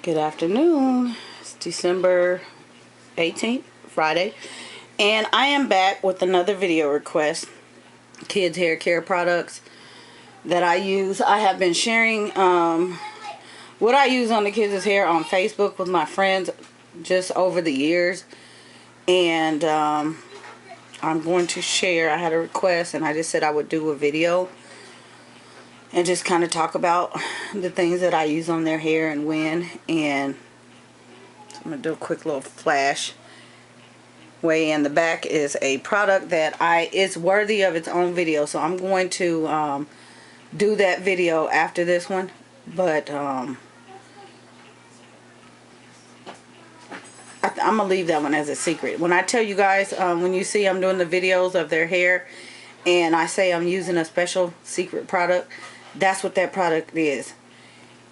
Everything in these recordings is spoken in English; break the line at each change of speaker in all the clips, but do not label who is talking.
Good afternoon. It's December 18th, Friday, and I am back with another video request. Kids hair care products that I use. I have been sharing what I use on the kids' hair on Facebook with my friends just over the years, and I'm going to share. I had a request and I just said I would do a video and just kind of talk about the things that I use on their hair and when. And so I'm going to do a quick little flash. Way in the back is a product that it's worthy of its own video. So I'm going to do that video after this one. But I'm going to leave that one as a secret. When I tell you guys, when you see I'm doing the videos of their hair and I say I'm using a special secret product, that's what that product is.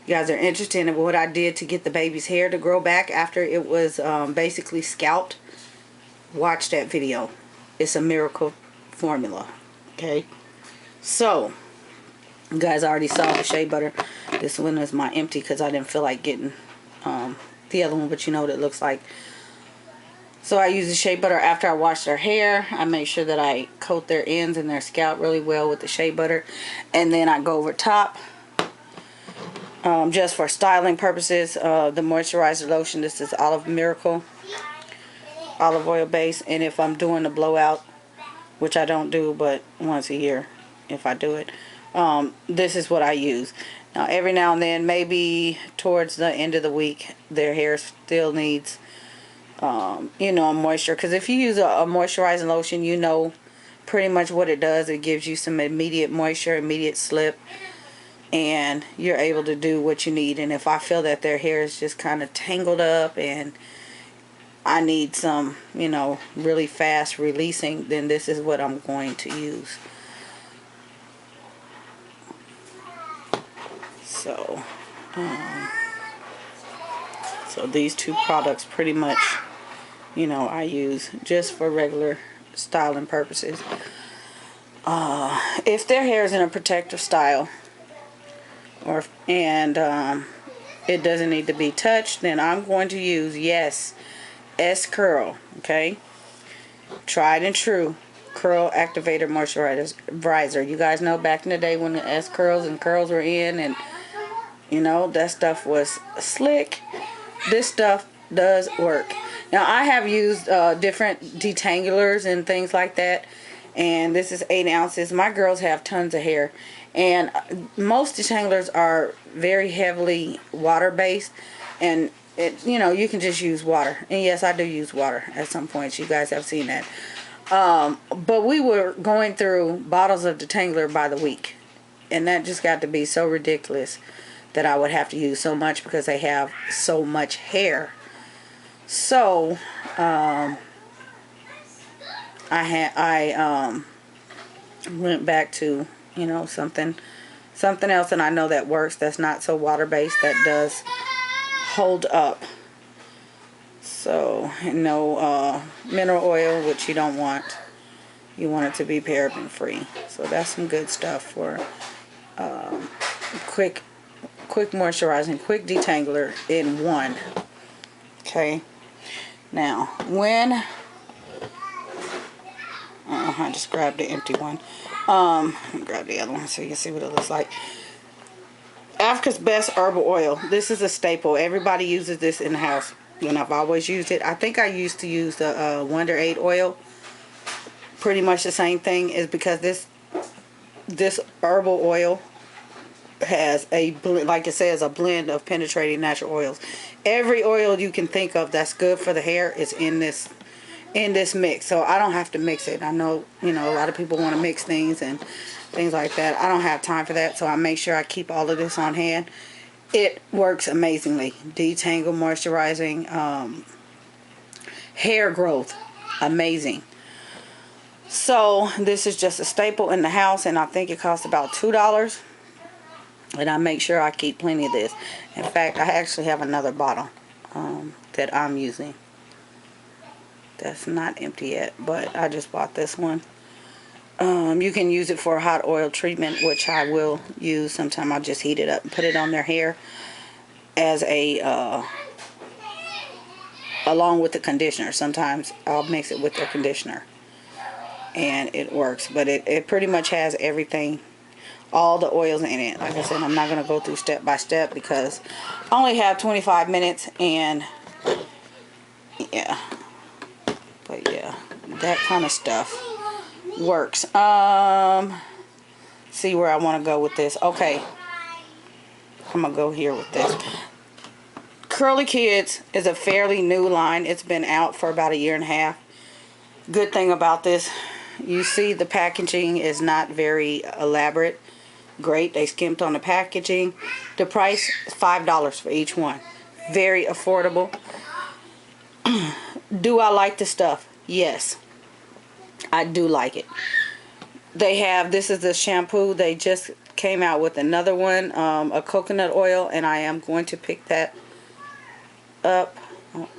You guys are interested in what I did to get the baby's hair to grow back after it was basically scalped. Watch that video. It's a miracle formula. Okay. So, you guys already saw the shea butter. This one is my empty because I didn't feel like getting the other one, but you know what it looks like. So I use the shea butter after I wash their hair. I make sure that I coat their ends and their scalp really well with the shea butter. And then I go over top, just for styling purposes, the moisturizer lotion. This is Olive Miracle, olive oil base. And if I'm doing a blowout, which I don't do, but once a year if I do it, this is what I use. Now every now and then, maybe towards the end of the week, their hair still needs you know, moisture, because if you use a moisturizing lotion, you know pretty much what it does. It gives you some immediate moisture, immediate slip, and you're able to do what you need. And if I feel that their hair is just kind of tangled up and I need some, you know, really fast releasing, then this is what I'm going to use. So these two products pretty much, you know, I use just for regular styling purposes. If their hair is in a protective style, and it doesn't need to be touched, then I'm going to use, yes, S-Curl, okay? Tried and true curl activator moisturizer. You guys know back in the day when the S-Curls and curls were in, and you know, that stuff was slick. This stuff does work. Now I have used different detanglers and things like that, and this is 8 ounces. My girls have tons of hair, and most detanglers are very heavily water based, and it, you know, you can just use water. And yes, I do use water at some points. You guys have seen that. But we were going through bottles of detangler by the week, and that just got to be so ridiculous that I would have to use so much because they have so much hair. So I went back to, you know, something else, and I know that works, that's not so water based, that does hold up. So no mineral oil, which you don't want. You want it to be paraben free. So that's some good stuff for quick moisturizing, quick detangler in one. Okay. Now, when I just grabbed the empty one. Let me grab the other one so you can see what it looks like. Africa's Best Herbal Oil. This is a staple. Everybody uses this in the house, and I've always used it. I think I used to use the Wonder 8 oil. Pretty much the same thing, is because this herbal oil has a, like it says, a blend of penetrating natural oils. Every oil you can think of that's good for the hair is in this mix. So I don't have to mix it. I know, you know, a lot of people want to mix things and things like that. I don't have time for that, so I make sure I keep all of this on hand. It works amazingly. Detangle, moisturizing, hair growth, amazing. So this is just a staple in the house, and I think it costs about $2. And I make sure I keep plenty of this. In fact, I actually have another bottle that I'm using. That's not empty yet, but I just bought this one. You can use it for a hot oil treatment, which I will use sometime. I'll just heat it up and put it on their hair. as a along with the conditioner. Sometimes I'll mix it with the conditioner and it works, but it pretty much has everything, all the oils in it. Like I said, I'm not going to go through step by step because I only have 25 minutes, and yeah, but yeah, that kind of stuff works. See where I want to go with this. Okay, I'm gonna go here with this. Curly Kids is a fairly new line. It's been out for about 1.5 years. Good thing about this, you see the packaging is not very elaborate. Great, they skimped on the packaging. The price is $5 for each one. Very affordable. Do I like the stuff? Yes, I do like it. They have, this is the shampoo. They just came out with another one, a coconut oil, and I am going to pick that up.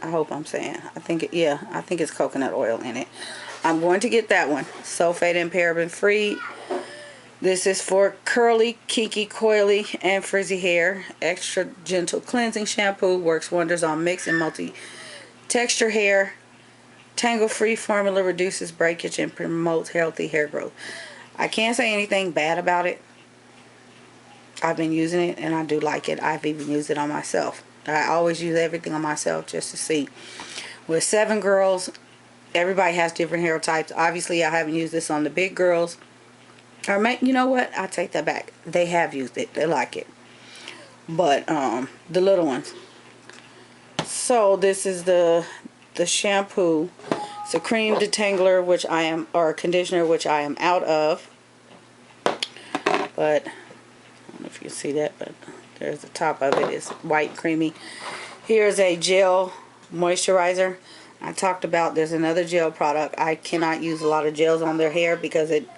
I hope I'm saying, I think it's coconut oil in it. I'm going to get that one, sulfate and paraben free. This is for curly, kinky, coily, and frizzy hair. Extra gentle cleansing shampoo, works wonders on mixed and multi-texture hair. Tangle-free formula reduces breakage and promotes healthy hair growth. I can't say anything bad about it. I've been using it and I do like it. I've even used it on myself. I always use everything on myself just to see. With 7 girls, everybody has different hair types. Obviously, I haven't used this on the big girls. Or you know what? I take that back. They have used it. They like it. But the little ones. So this is the shampoo. It's a cream detangler, which I am, or conditioner, which I am out of. But I don't know if you can see that, but there's the top of it. It's white, creamy. Here's a gel moisturizer. I talked about there's another gel product. I cannot use a lot of gels on their hair because it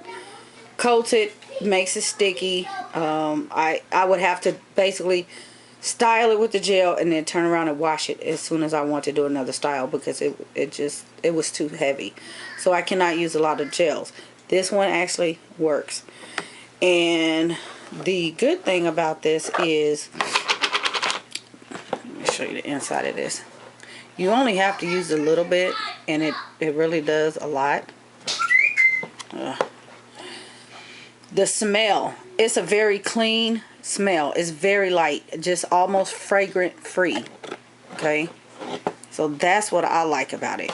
coats it, makes it sticky. I would have to basically style it with the gel and then turn around and wash it as soon as I want to do another style because it was too heavy. So I cannot use a lot of gels. This one actually works. And the good thing about this is, let me show you the inside of this. You only have to use a little bit, and it really does a lot. The smell, it's a very clean smell. It's very light, just almost fragrant free. Okay, so that's what I like about it.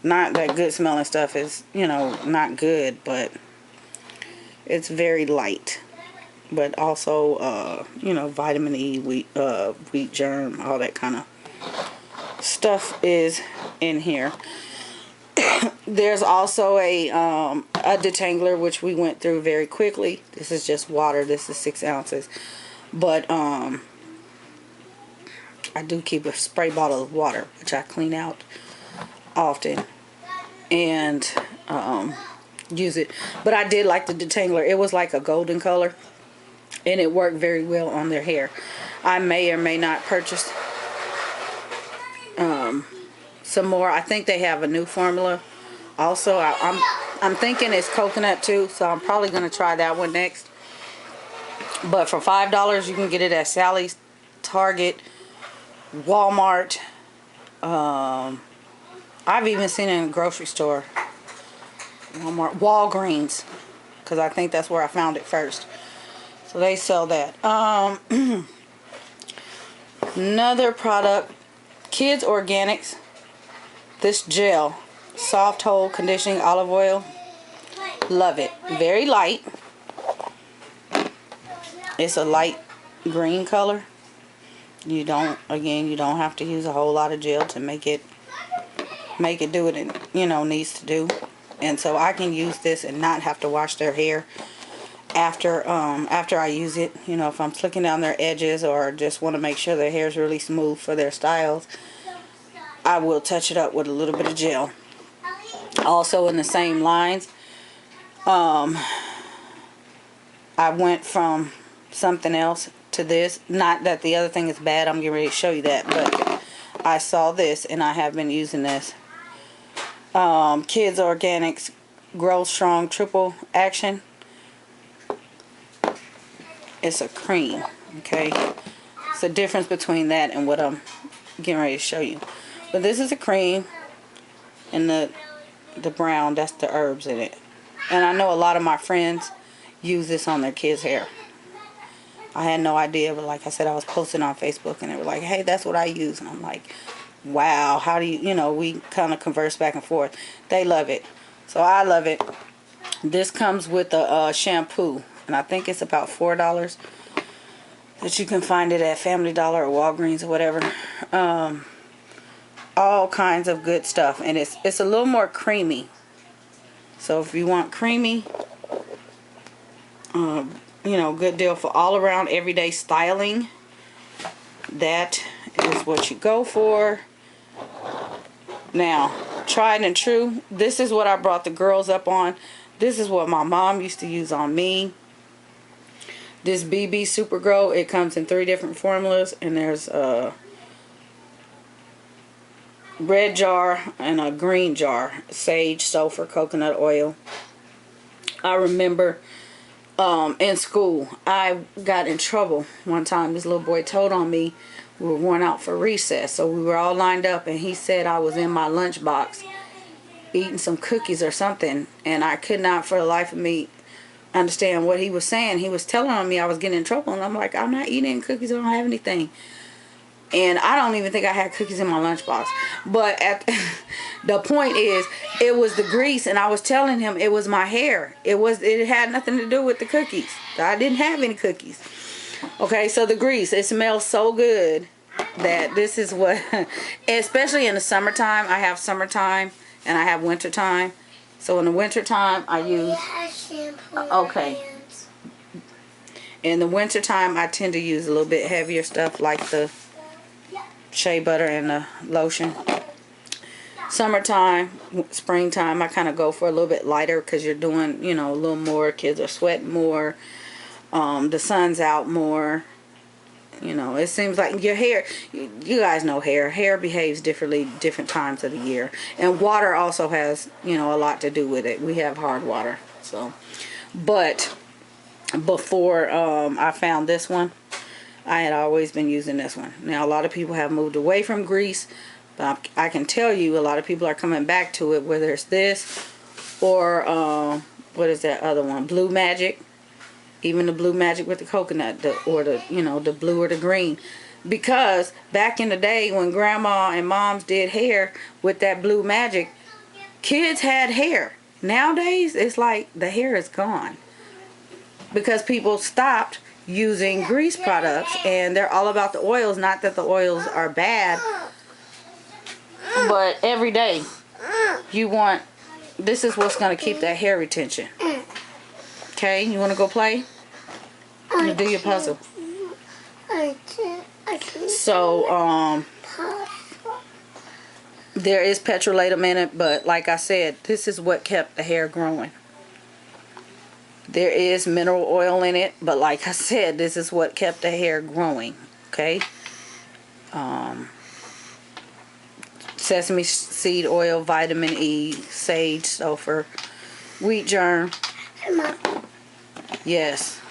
Not that good smelling stuff is, you know, not good, but it's very light. But also, you know, vitamin E, wheat germ, all that kind of stuff is in here. There's also a detangler, which we went through very quickly. This is just water. This is 6 ounces. But I do keep a spray bottle of water, which I clean out often and use it. But I did like the detangler. It was like a golden color, and it worked very well on their hair. I may or may not purchase some more. I think they have a new formula also. I'm thinking it's coconut too, so I'm probably going to try that one next. But for $5 you can get it at Sally's, Target, Walmart. I've even seen it in a grocery store. Walmart, Walgreens, because I think that's where I found it first. So they sell that. Another product, Kids Organics. This gel, soft hold conditioning olive oil. Love it. Very light. It's a light green color. You don't have to use a whole lot of gel to make it do what it, you know, needs to do. And so I can use this and not have to wash their hair after I use it. You know, if I'm slicking down their edges or just want to make sure their hair is really smooth for their styles, I will touch it up with a little bit of gel. Also in the same lines, I went from something else to this. Not that the other thing is bad, I'm getting ready to show you that, but I saw this and I have been using this. Kids Organics Grow Strong Triple Action. It's a cream. Okay, it's the difference between that and what I'm getting ready to show you. But this is the cream, and the brown, that's the herbs in it. And I know a lot of my friends use this on their kids' hair. I had no idea, but like I said, I was posting on Facebook and they were like, hey, that's what I use. And I'm like, wow, how do you, you know, we kind of converse back and forth. They love it. So I love it. This comes with a shampoo, and I think it's about $4 that you can find it at Family Dollar or Walgreens or whatever. All kinds of good stuff, and it's a little more creamy. So if you want creamy, you know, good deal for all around everyday styling. That is what you go for. Now, tried and true. This is what I brought the girls up on. This is what my mom used to use on me. This BB Super Grow. It comes in 3 different formulas, and there's a red jar and a green jar. Sage, sulfur, coconut oil. I remember in school, I got in trouble one time. This little boy told on me. We were going out for recess, so we were all lined up, and he said I was in my lunchbox eating some cookies or something, and I could not for the life of me understand what he was saying. He was telling on me I was getting in trouble, and I'm like, I'm not eating any cookies, I don't have anything. And I don't even think I had cookies in my lunchbox. But the point is, it was the grease, and I was telling him it was my hair. It had nothing to do with the cookies. I didn't have any cookies. Okay, so the grease, it smells so good that this is what, especially in the summertime. I have summertime and I have wintertime. So in the wintertime, I use, okay. In the wintertime, I tend to use a little bit heavier stuff like the shea butter and the lotion. Summertime, springtime, I kind of go for a little bit lighter because you're doing, you know, a little more. Kids are sweating more. The sun's out more. You know, it seems like your hair, you guys know hair behaves differently different times of the year. And water also has, you know, a lot to do with it. We have hard water. So, but before I found this one, I had always been using this one. Now, a lot of people have moved away from grease, but I can tell you a lot of people are coming back to it, whether it's this or what is that other one, Blue Magic. Even the Blue Magic with the coconut, or the, you know, the blue or the green. Because back in the day when grandma and moms did hair with that Blue Magic, kids had hair. Nowadays, it's like the hair is gone. Because people stopped using grease products, and they're all about the oils. Not that the oils are bad, but every day you want, this is what's going to keep that hair retention. Okay, you want to go play? You do your puzzle. So, there is petrolatum in it, but like I said, this is what kept the hair growing. There is mineral oil in it, but like I said, this is what kept the hair growing. Okay? Sesame seed oil, vitamin E, sage, sulfur, wheat germ. Yes.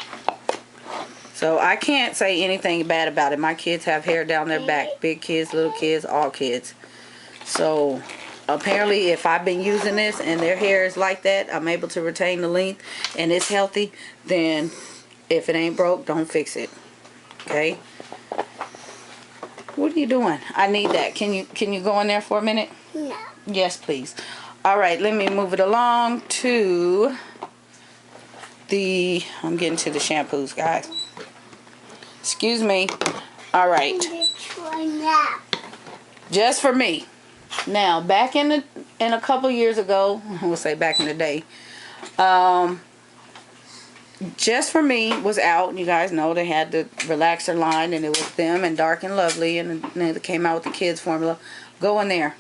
So I can't say anything bad about it. My kids have hair down their back. Big kids, little kids, all kids. So apparently if I've been using this and their hair is like that, I'm able to retain the length and it's healthy, then if it ain't broke, don't fix it. Okay? What are you doing? I need that. Can you go in there for a minute? No. Yes, please. All right, let me move it along to I'm getting to the shampoos, guys. Excuse me. All right. Just for me. Now, back in a couple years ago, we'll say back in the day, Just for Me was out. You guys know they had the relaxer line, and it was them and Dark and Lovely, and then they came out with the kids formula. Go in there.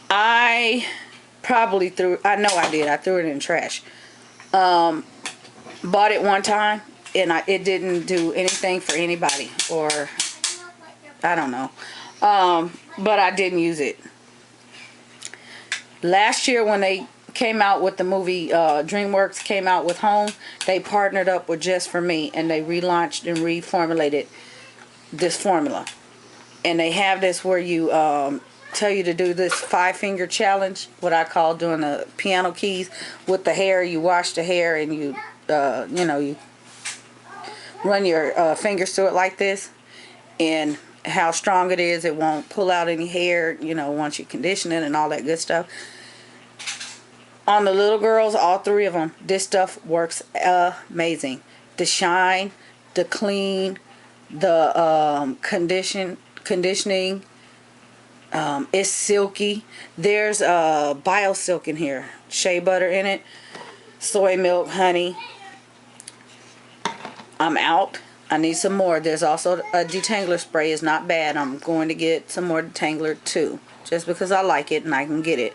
I probably I know I did. I threw it in the trash. Bought it one time, and it didn't do anything for anybody, or I don't know. But I didn't use it. Last year when they came out with the movie, DreamWorks came out with Home, they partnered up with Just For Me, and they relaunched and reformulated this formula. And they have this where you tell you to do this 5-finger challenge, what I call doing the piano keys with the hair. You wash the hair and you you run your fingers through it like this, and how strong it is. It won't pull out any hair, once you condition it and all that good stuff. On the little girls, all 3 of them, this stuff works amazing. The shine, the clean, the conditioning, it's silky. There's BioSilk in here, shea butter in it, soy milk, honey. I'm out. I need some more. There's also a detangler spray. Is not bad. I'm going to get some more detangler too, just because I like it and I can get it.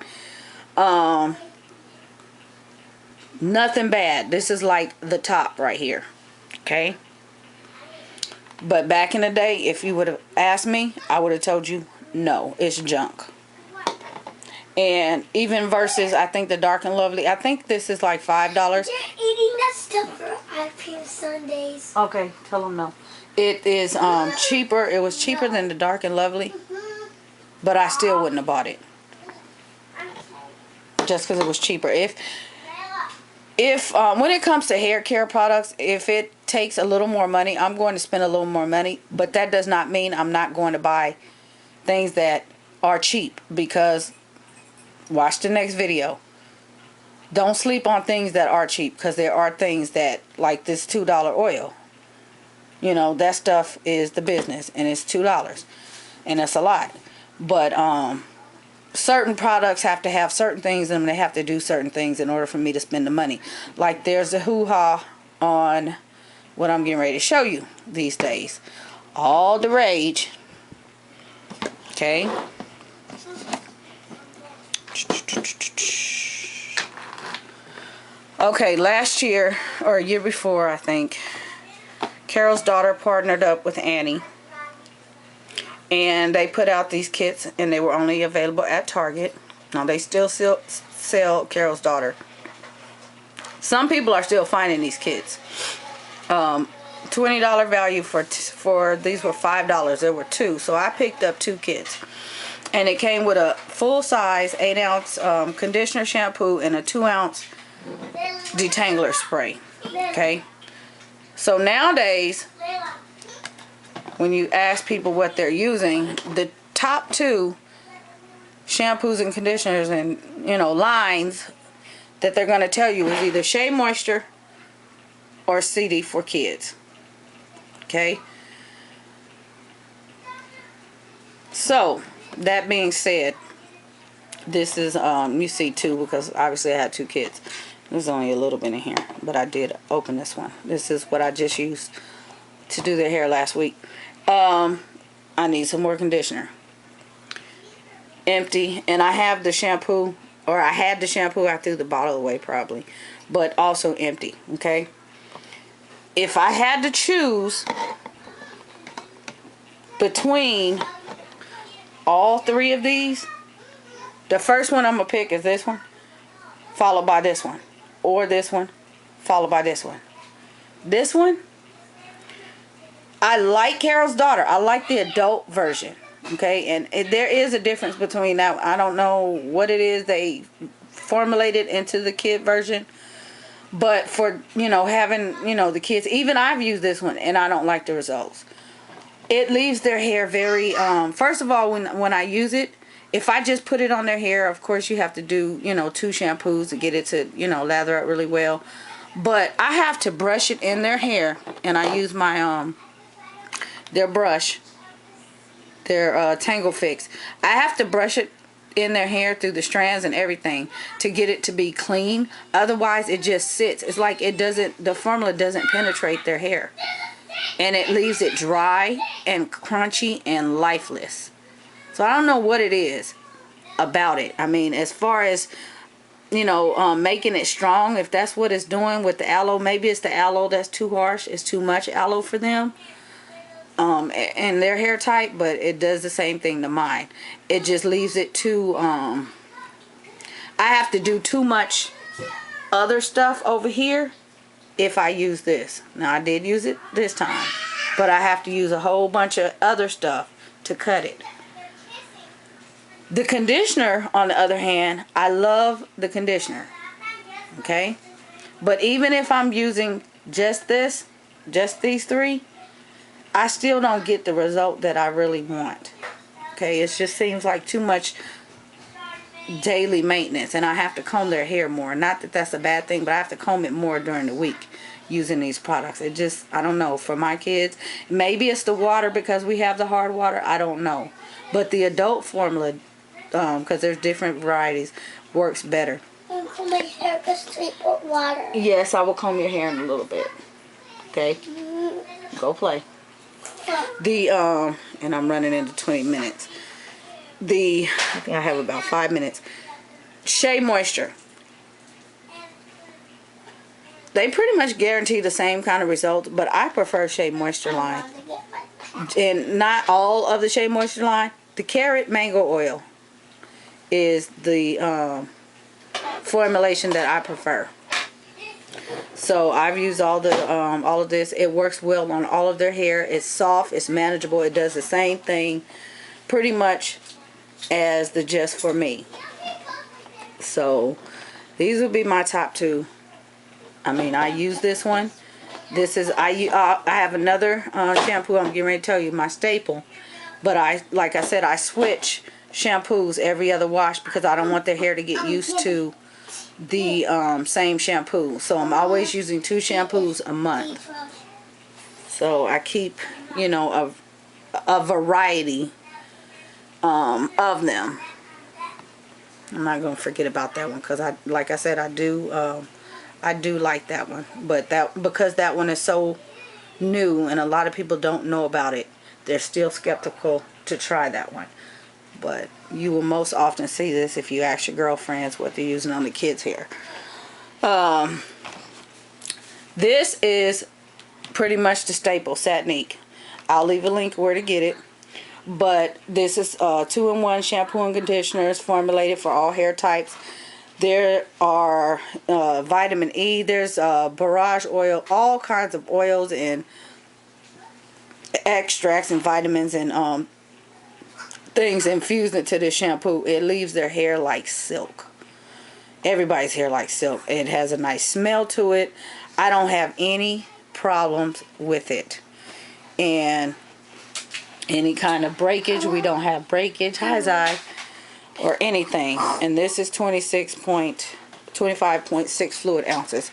Nothing bad. This is like the top right here. Okay. But back in the day, if you would have asked me, I would have told you, no, it's junk. And even versus, I think the Dark and Lovely, I think this is like $5.
You're eating that stuff for ice cream sundaes.
Okay, tell them no. It is cheaper. It was cheaper than the Dark and Lovely, but I still wouldn't have bought it. Just because it was cheaper. If when it comes to hair care products, if it takes a little more money, I'm going to spend a little more money. But that does not mean I'm not going to buy things that are cheap, because watch the next video. Don't sleep on things that are cheap, because there are things that, like this $2 oil. That stuff is the business, and it's $2, and that's a lot. But certain products have to have certain things in them. They have to do certain things in order for me to spend the money. Like there's a hoo-ha on what I'm getting ready to show you these days. All the rage. Okay. Okay, last year, or a year before, I think, Carol's daughter partnered up with Annie. And they put out these kits, and they were only available at Target. Now, they still sell Carol's daughter. Some people are still finding these kits. $20 value for these were $5. There were 2, so I picked up 2 kits. And it came with a full-size 8-ounce conditioner, shampoo, and a 2-ounce detangler spray. Okay? So nowadays, when you ask people what they're using, the top 2 shampoos and conditioners and lines that they're going to tell you is either Shea Moisture or CD for kids. Okay, so that being said, this is you see 2, because obviously I had 2 kids. There's only a little bit in here, but I did open this one. This is what I just used to do their hair last week. I need some more conditioner. Empty. And I have the shampoo, or I had the shampoo. I threw the bottle away probably, but also empty. Okay, if I had to choose between all 3 of these, the first one I'm gonna pick is this one, followed by this one, or this one, followed by this one. This one, I like Carol's daughter. I like the adult version. Okay, and there is a difference between that. I don't know what it is they formulated into the kid version, but for having the kids, even I've used this one and I don't like the results. It leaves their hair very first of all, when I use it, if I just put it on their hair, of course you have to do 2 shampoos to get it to lather up really well, but I have to brush it in their hair, and I use my their brush, their Tangle Fix. I have to brush it in their hair through the strands and everything to get it to be clean. Otherwise it just sits. It's like the formula doesn't penetrate their hair, and it leaves it dry and crunchy and lifeless. So I don't know what it is about it. I mean, as far as making it strong, if that's what it's doing with the aloe, maybe it's the aloe that's too harsh. It's too much aloe for them. And their hair type, but it does the same thing to mine. It just leaves it too, I I have to do too much other stuff over here if I use this. Now I did use it this time, but I have to use a whole bunch of other stuff to cut it. The conditioner, on the other hand, I love the conditioner. Okay? But even if I'm using just this, just these three, I still don't get the result that I really want. Okay? It just seems like too much daily maintenance, and I have to comb their hair more. Not that that's a bad thing, but I have to comb it more during the week using these products. It just, I don't know, for my kids, maybe it's the water because we have the hard water, I don't know. But the adult formula, because there's different varieties, works better.
I'm comb my hair with straight water.
Yes, I will comb your hair in a little bit. Okay? Go play. The and I'm running into 20 minutes. I think I have about 5 minutes. Shea Moisture. They pretty much guarantee the same kind of results, but I prefer Shea Moisture line. And not all of the Shea Moisture line. The carrot mango oil is the formulation that I prefer. So I've used all of this. It works well on all of their hair. It's soft, it's manageable. It does the same thing pretty much as the Just For Me. So these would be my top two. I mean, I use this one. This is I have another shampoo I'm getting ready to tell you, my staple. But like I said, I switch shampoos every other wash because I don't want their hair to get used to the same shampoo. So I'm always using 2 shampoos a month. So I keep, you know, a variety of them. I'm not gonna forget about that one because like I said, I do like that one. But because that one is so new and a lot of people don't know about it, they're still skeptical to try that one. But you will most often see this if you ask your girlfriends what they're using on the kids' hair. This is pretty much the staple, Satinique. I'll leave a link where to get it. But this is 2-in-1 shampoo and conditioners formulated for all hair types. There are vitamin E, there's barrage oil, all kinds of oils and extracts and vitamins and things infused into this shampoo. It leaves their hair like silk. Everybody's hair like silk. It has a nice smell to it. I don't have any problems with it. And any kind of breakage, we don't have breakage. Hi, Zai. Or anything. And this is 25.6 fluid ounces.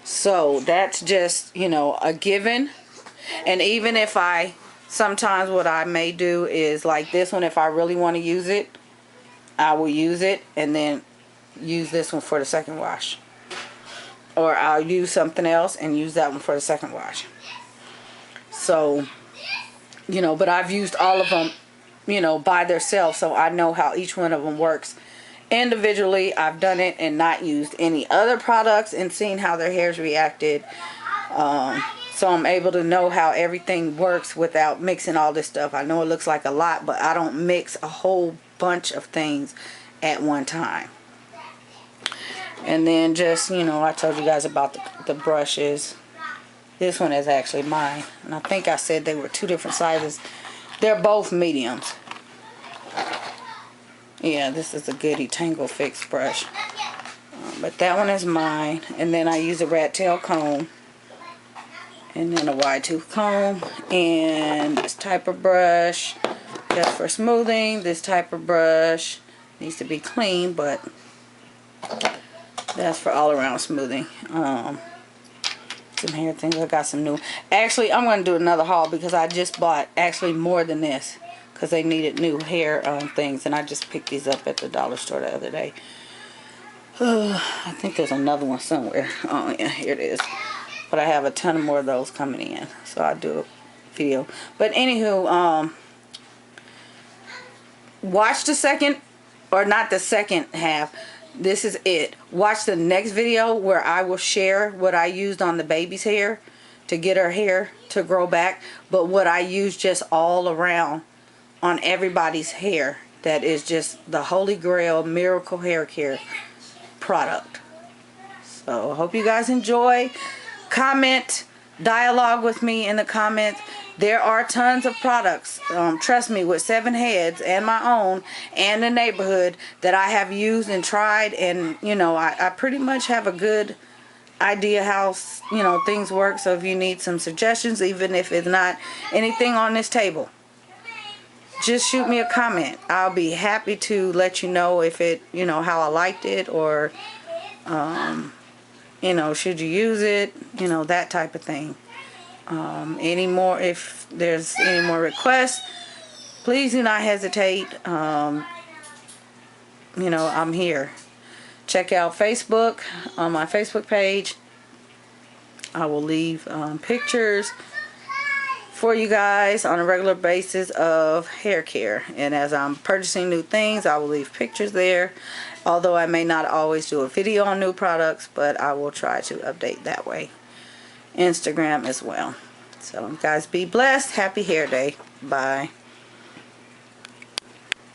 So that's just, you know, a given. And even if sometimes what I may do is like this one, if I really want to use it, I will use it and then use this one for the second wash. Or I'll use something else and use that one for the second wash. So, you know, but I've used all of them, you know, by themselves, so I know how each one of them works individually. I've done it and not used any other products and seen how their hair's reacted. So I'm able to know how everything works without mixing all this stuff. I know it looks like a lot, but I don't mix a whole bunch of things at one time. And then just, you know, I told you guys about the brushes. This one is actually mine. And I think I said they were 2 different sizes. They're both mediums. Yeah, this is a Goody Tangle Fix brush. But that one is mine. And then I use a rat tail comb. And then a wide tooth comb. And this type of brush. Just for smoothing. This type of brush needs to be clean, but that's for all around smoothing. Some hair things. I got some new. Actually, I'm going to do another haul because I just bought actually more than this because they needed new hair things, and I just picked these up at the dollar store the other day. I think there's another one somewhere. Oh yeah, here it is. But I have a ton more of those coming in, so I'll do a video. But anywho, watch the second, or not the second half. This is it. Watch the next video where I will share what I used on the baby's hair to get her hair to grow back. But what I use just all around on everybody's hair. That is just the holy grail miracle hair care product. So I hope you guys enjoy. Comment, dialogue with me in the comments. There are tons of products, trust me, with 7 Heads and my own and the neighborhood that I have used and tried, and you know, I pretty much have a good idea how, you know, things work. So if you need some suggestions, even if it's not anything on this table, just shoot me a comment. I'll be happy to let you know if it, you know, how I liked it, or you know, should you use it, you know, that type of thing. Any more, if there's any more requests, please do not hesitate. You know, I'm here. Check out Facebook, on my Facebook page. I will leave pictures for you guys on a regular basis of hair care, and as I'm purchasing new things, I will leave pictures there, although I may not always do a video on new products, but I will try to update that way. Instagram as well. So guys, be blessed. Happy hair day. Bye.